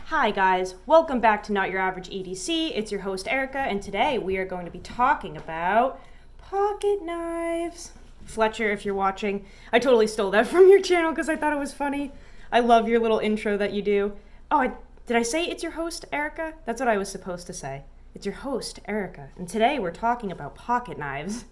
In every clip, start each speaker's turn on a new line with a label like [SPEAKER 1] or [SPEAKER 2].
[SPEAKER 1] Hi guys, welcome back to Not Your Average EDC. It's your host Erica, and today we are going to be talking about pocket knives. Fletcher, if you're watching, I totally stole that from your channel because I thought it was funny. I love your little intro that you do. Oh, did I say it's your host Erica? That's what I was supposed to say. It's your host Erica, and today we're talking about pocket knives.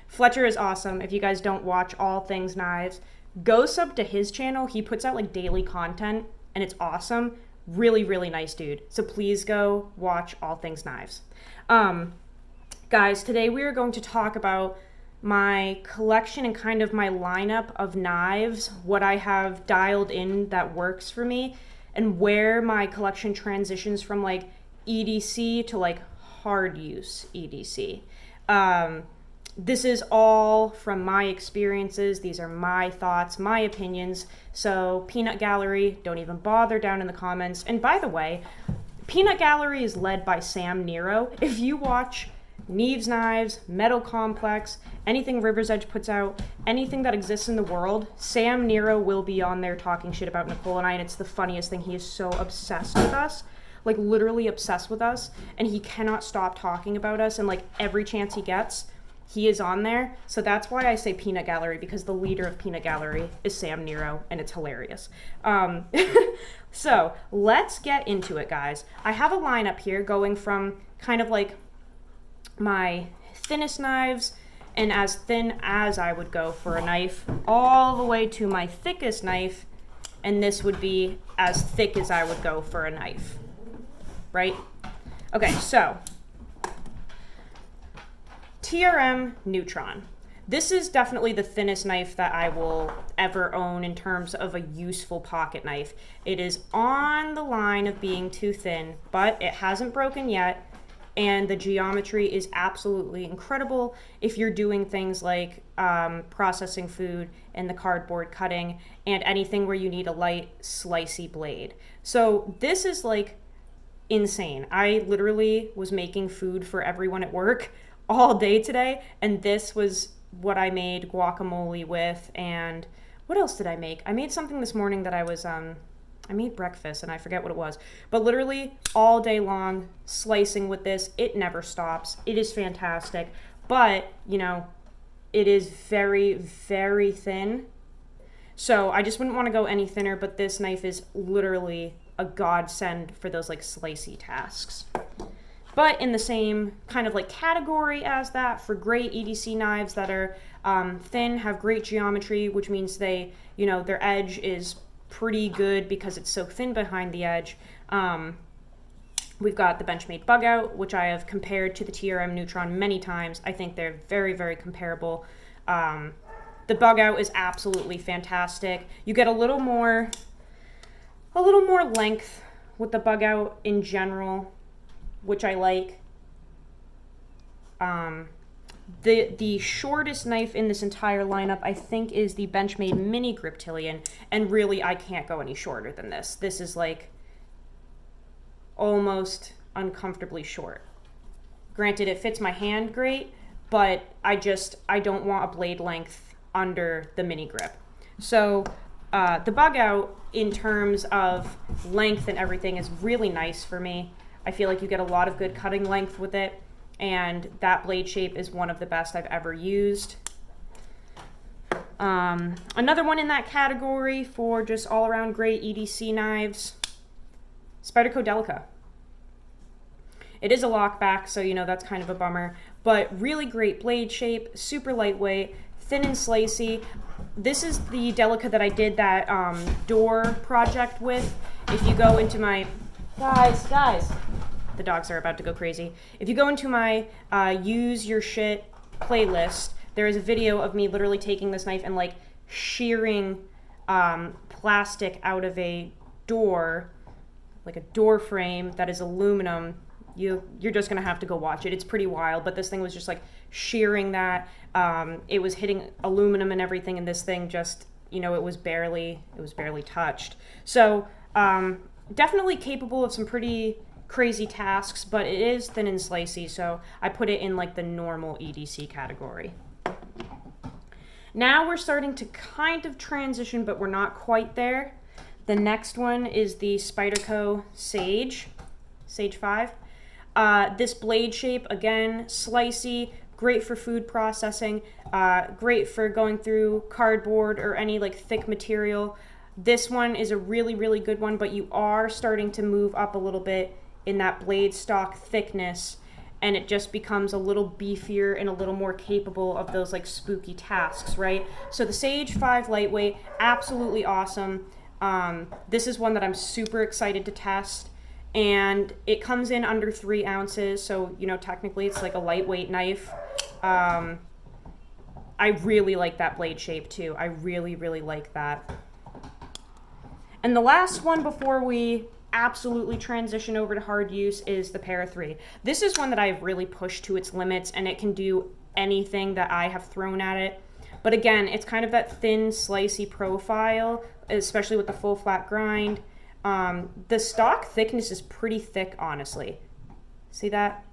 [SPEAKER 1] Fletcher is awesome. If you guys don't watch All Things Knives, go sub to his channel. He puts out like daily content, and it's awesome. Really, really nice dude. So please go watch All Things Knives. Guys, today we are going to talk about my collection and kind of my lineup of knives, what I have dialed in that works for me, and where my collection transitions from like EDC to like hard use EDC. This is all from my experiences. These are my thoughts, my opinions. So Peanut Gallery, don't even bother down in the comments. And by the way, Peanut Gallery is led by Sam Nero. If you watch Neves Knives, Metal Complex, anything River's Edge puts out, anything that exists in the world, Sam Nero will be on there talking shit about Nicole and I, and it's the funniest thing. He is so obsessed with us. Like literally obsessed with us, and he cannot stop talking about us, and like every chance he gets, he is on there. So that's why I say Peanut Gallery, because the leader of Peanut Gallery is Sam Nero, and it's hilarious. So let's get into it, guys. I have a lineup here going from kind of like my thinnest knives, and as thin as I would go for a knife, all the way to my thickest knife, and this would be as thick as I would go for a knife, right? Okay, so Trm Neutron. This is definitely the thinnest knife that I will ever own in terms of a useful pocket knife. It is on the line of being too thin, but it hasn't broken yet, and the geometry is absolutely incredible if you're doing things like processing food and the cardboard cutting and anything where you need a light slicey blade. So this is like insane. I literally was making food for everyone at work all day today, and this was what I made guacamole with. And what else did I make? I made something this morning that I made breakfast and I forget what it was, but literally all day long slicing with this. It never stops. It is fantastic, but you know, it is very, very thin. So I just wouldn't want to go any thinner, but this knife is literally a godsend for those like slicey tasks. But in the same kind of like category as that, for great EDC knives that are thin, have great geometry, which means they, you know, their edge is pretty good because it's so thin behind the edge. We've got the Benchmade Bug Out, which I have compared to the Trm Neutron many times. I think they're very, very comparable. The Bug Out is absolutely fantastic. You get a little more length with the Bug Out in general, which I like. The shortest knife in this entire lineup, I think, is the Benchmade Mini Griptilian, and really I can't go any shorter than this. This is like almost uncomfortably short. Granted, it fits my hand great, but I don't want a blade length under the mini grip. So the Bug Out, in terms of length and everything, is really nice for me. I feel like you get a lot of good cutting length with it, and that blade shape is one of the best I've ever used. Another one in that category for just all-around great EDC knives, Spyderco Delica. It is a lockback, so you know that's kind of a bummer, but really great blade shape, super lightweight, thin and slicey. This is the Delica that I did that door project with. If you go into my... Guys, the dogs are about to go crazy. If you go into my Use Your Shit playlist, there is a video of me literally taking this knife and like shearing plastic out of a door, like a door frame that is aluminum. You're just gonna have to go watch it. It's pretty wild, but this thing was just like shearing that. It was hitting aluminum and everything, and this thing just, you know, it was barely touched. So definitely capable of some pretty crazy tasks, but it is thin and slicey, so I put it in like the normal EDC category. Now we're starting to kind of transition, but we're not quite there. The next one is the Spyderco Sage 5. This blade shape, again, slicey, great for food processing, great for going through cardboard or any like thick material. This one is a really, really good one, but you are starting to move up a little bit in that blade stock thickness, and it just becomes a little beefier and a little more capable of those like spooky tasks, right? So the Sage 5 lightweight, absolutely awesome. This is one that I'm super excited to test. And it comes in under 3 ounces, so, you know, technically it's like a lightweight knife. I really like that blade shape, too. I really, really like that. And the last one before we absolutely transition over to hard use is the Para 3. This is one that I've really pushed to its limits, and it can do anything that I have thrown at it. But again, it's kind of that thin, slicey profile, especially with the full flat grind. The stock thickness is pretty thick, honestly. See that?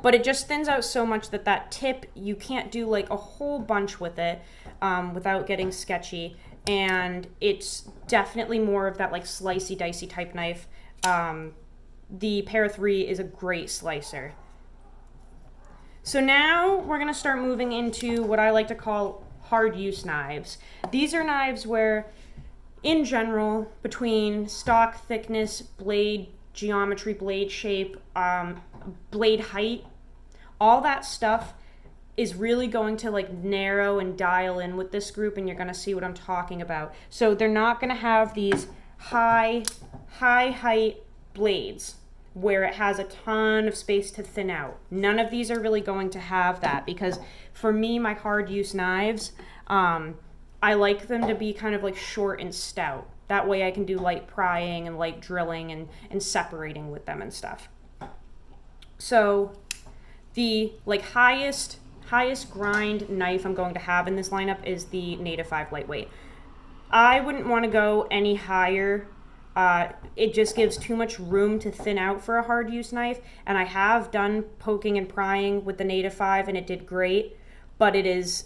[SPEAKER 1] But it just thins out so much that tip, you can't do like a whole bunch with it without getting sketchy. And it's definitely more of that like slicey, dicey type knife. The Para 3 is a great slicer. So now we're going to start moving into what I like to call hard use knives. These are knives where, in general, between stock thickness, blade geometry, blade shape, blade height, all that stuff is really going to like narrow and dial in with this group, and you're going to see what I'm talking about. So they're not going to have these high height blades where it has a ton of space to thin out. None of these are really going to have that, because for me, my hard use knives, I like them to be kind of like short and stout. That way I can do light prying and light drilling and separating with them and stuff. So the like highest grind knife I'm going to have in this lineup is the Native 5 lightweight. I wouldn't want to go any higher. It just gives too much room to thin out for a hard use knife, and I have done poking and prying with the Native 5 and it did great, but it is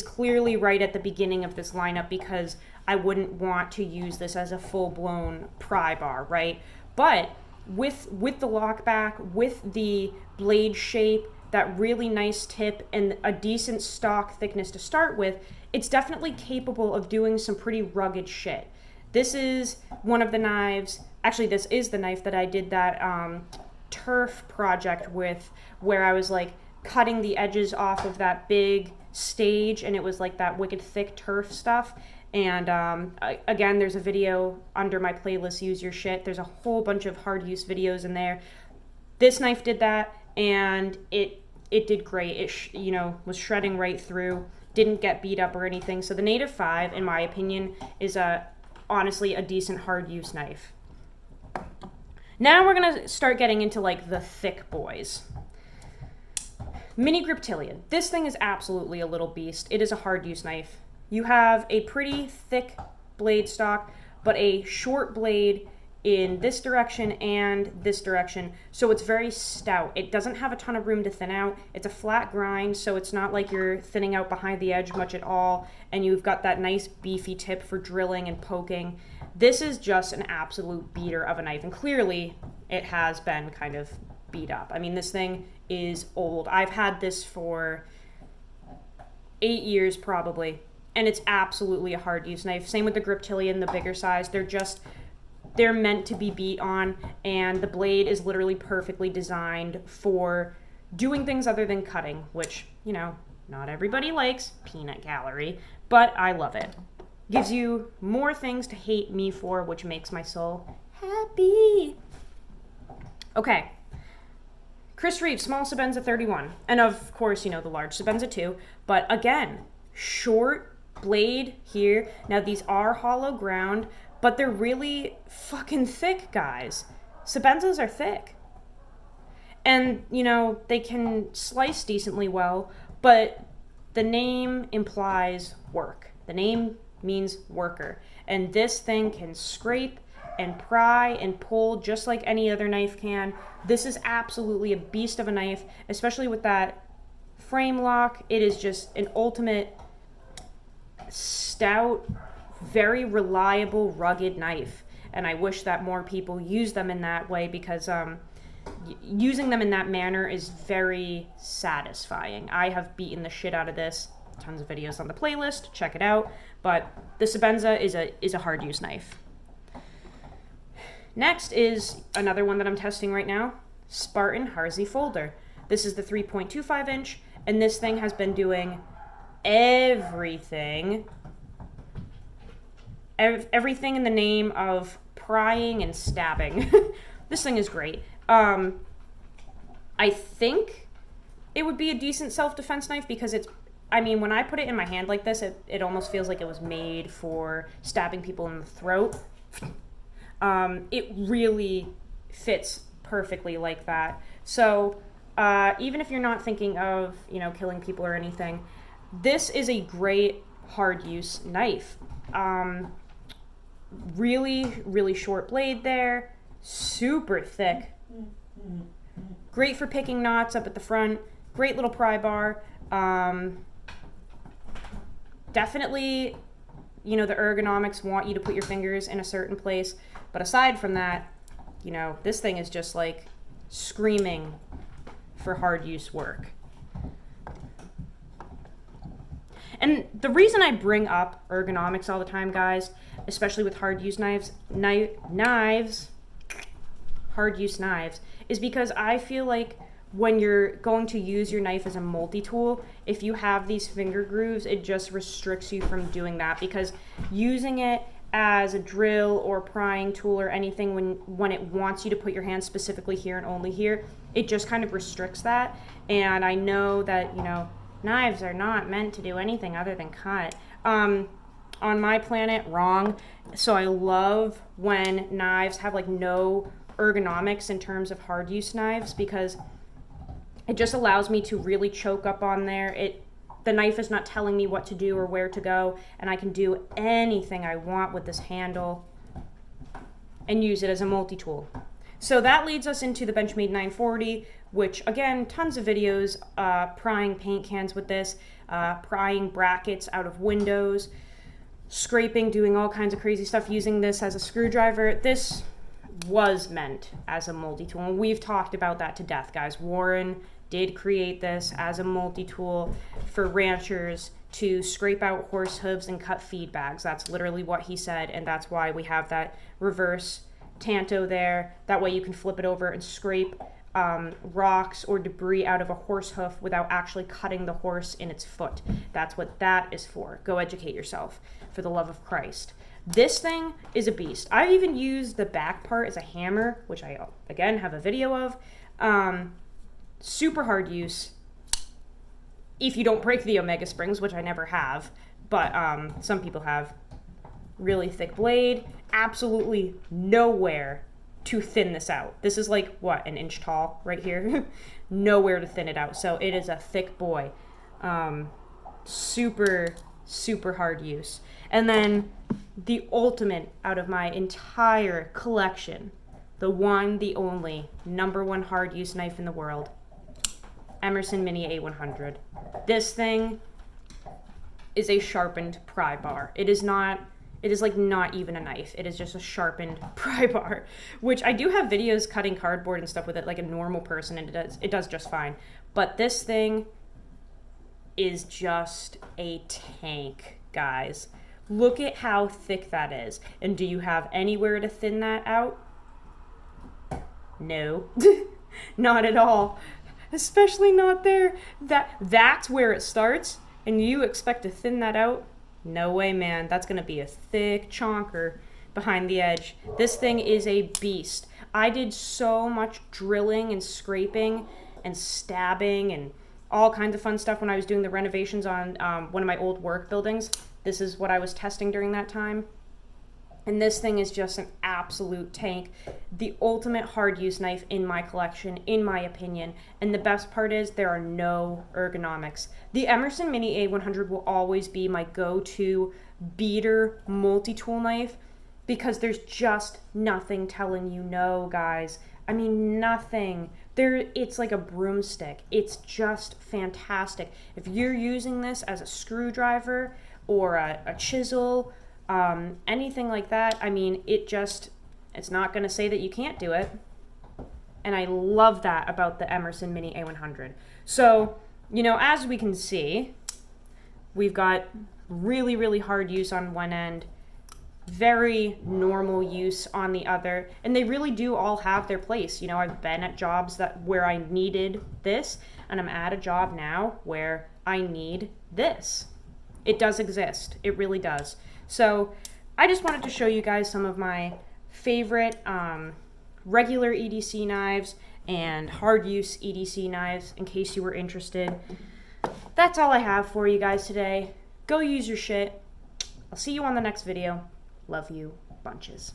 [SPEAKER 1] clearly right at the beginning of this lineup because I wouldn't want to use this as a full-blown pry bar, right? But with the lockback, with the blade shape, that really nice tip, and a decent stock thickness to start with, it's definitely capable of doing some pretty rugged shit. This is one of the knives, actually this is the knife that I did that turf project with, where I was like cutting the edges off of that big stage, and it was like that wicked thick turf stuff. And again, there's a video under my playlist, Use Your Shit. There's a whole bunch of hard use videos in there. This knife did that, and it did great. It was shredding right through, didn't get beat up or anything. So the Native 5, in my opinion, is honestly a decent hard use knife. Now we're gonna start getting into like the thick boys. Mini Griptilian. This thing is absolutely a little beast. It is a hard use knife. You have a pretty thick blade stock, but a short blade in this direction and this direction, so it's very stout. It doesn't have a ton of room to thin out. It's a flat grind, so it's not like you're thinning out behind the edge much at all, and you've got that nice beefy tip for drilling and poking. This is just an absolute beater of a knife, and clearly it has been kind of beat up. I mean, this thing is old. I've had this for 8 years probably, and it's absolutely a hard use knife. Same with the Griptilian, the bigger size. They're meant to be beat on, and the blade is literally perfectly designed for doing things other than cutting, which, not everybody likes, peanut gallery, but I love it. Gives you more things to hate me for, which makes my soul happy. Okay. Chris Reeve, small Sebenza 31. And of course, the large Sebenza 2. But again, short blade here. Now these are hollow ground, but they're really fucking thick, guys. Sebenzas are thick. And, they can slice decently well, but the name implies work. The name means worker. And this thing can scrape and pry and pull just like any other knife can. This is absolutely a beast of a knife, especially with that frame lock. It is just an ultimate stout, very reliable, rugged knife. And I wish that more people use them in that way, because using them in that manner is very satisfying. I have beaten the shit out of this. Tons of videos on the playlist, check it out. But the Sebenza is a hard use knife. Next is another one that I'm testing right now, Spartan Harzi folder. This is the 3.25 inch, and this thing has been doing everything in the name of prying and stabbing. This thing is great. I think it would be a decent self-defense knife, because when I put it in my hand like this, it almost feels like it was made for stabbing people in the throat. It really fits perfectly like that. So even if you're not thinking of, killing people or anything, this is a great hard use knife. Really, really short blade there, super thick. Great for picking knots up at the front. Great little pry bar. Definitely, the ergonomics want you to put your fingers in a certain place. But aside from that, this thing is just like screaming for hard use work. And the reason I bring up ergonomics all the time, guys, especially with hard use hard use knives, is because I feel like when you're going to use your knife as a multi-tool, if you have these finger grooves, it just restricts you from doing that, because using it as a drill or prying tool or anything, when it wants you to put your hand specifically here and only here, it just kind of restricts that. And I know that, knives are not meant to do anything other than cut. On my planet, wrong. So I love when knives have like no ergonomics in terms of hard use knives, because it just allows me to really choke up on there. The knife is not telling me what to do or where to go, and I can do anything I want with this handle and use it as a multi-tool. So that leads us into the Benchmade 940, which again, tons of videos, prying paint cans with this, prying brackets out of windows, scraping, doing all kinds of crazy stuff using this as a screwdriver. This was meant as a multi-tool, and we've talked about that to death, guys. Warren did create this as a multi-tool for ranchers to scrape out horse hooves and cut feed bags. That's literally what he said, and that's why we have that reverse tanto there. That way you can flip it over and scrape rocks or debris out of a horse hoof without actually cutting the horse in its foot. That's what that is for. Go educate yourself, for the love of Christ. This thing is a beast. I've even used the back part as a hammer, which I, again, have a video of. Super hard use if you don't break the Omega springs, which I never have, but some people have. Really thick blade, absolutely nowhere to thin this out. This is like, what, an inch tall right here? Nowhere to thin it out, so it is a thick boy. Super, super hard use. And then the ultimate out of my entire collection, the one, the only, #1 hard use knife in the world, Emerson Mini A100. This thing is a sharpened pry bar. It is like not even a knife. It is just a sharpened pry bar, which I do have videos cutting cardboard and stuff with it like a normal person, and it does just fine. But this thing is just a tank, guys. Look at how thick that is. And do you have anywhere to thin that out? No, not at all. Especially not there. That's where it starts, and you expect to thin that out? No way, man. That's gonna be a thick chonker behind the edge. This thing is a beast. I did so much drilling and scraping and stabbing and all kinds of fun stuff when I was doing the renovations on one of my old work buildings. This is what I was testing during that time. And this thing is just an absolute tank. The ultimate hard use knife in my collection, in my opinion. And the best part is there are no ergonomics. The Emerson Mini A100 will always be my go-to beater multi-tool knife, because there's just nothing telling you no, guys. I mean, nothing. It's like a broomstick. It's just fantastic. If you're using this as a screwdriver or a chisel, anything like that. I mean, it's not going to say that you can't do it. And I love that about the Emerson Mini A100. So, as we can see, we've got really, really hard use on one end, very normal use on the other, and they really do all have their place. I've been at jobs where I needed this, and I'm at a job now where I need this. It does exist. It really does. So I just wanted to show you guys some of my favorite regular EDC knives and hard use EDC knives in case you were interested. That's all I have for you guys today. Go use your shit. I'll see you on the next video. Love you bunches.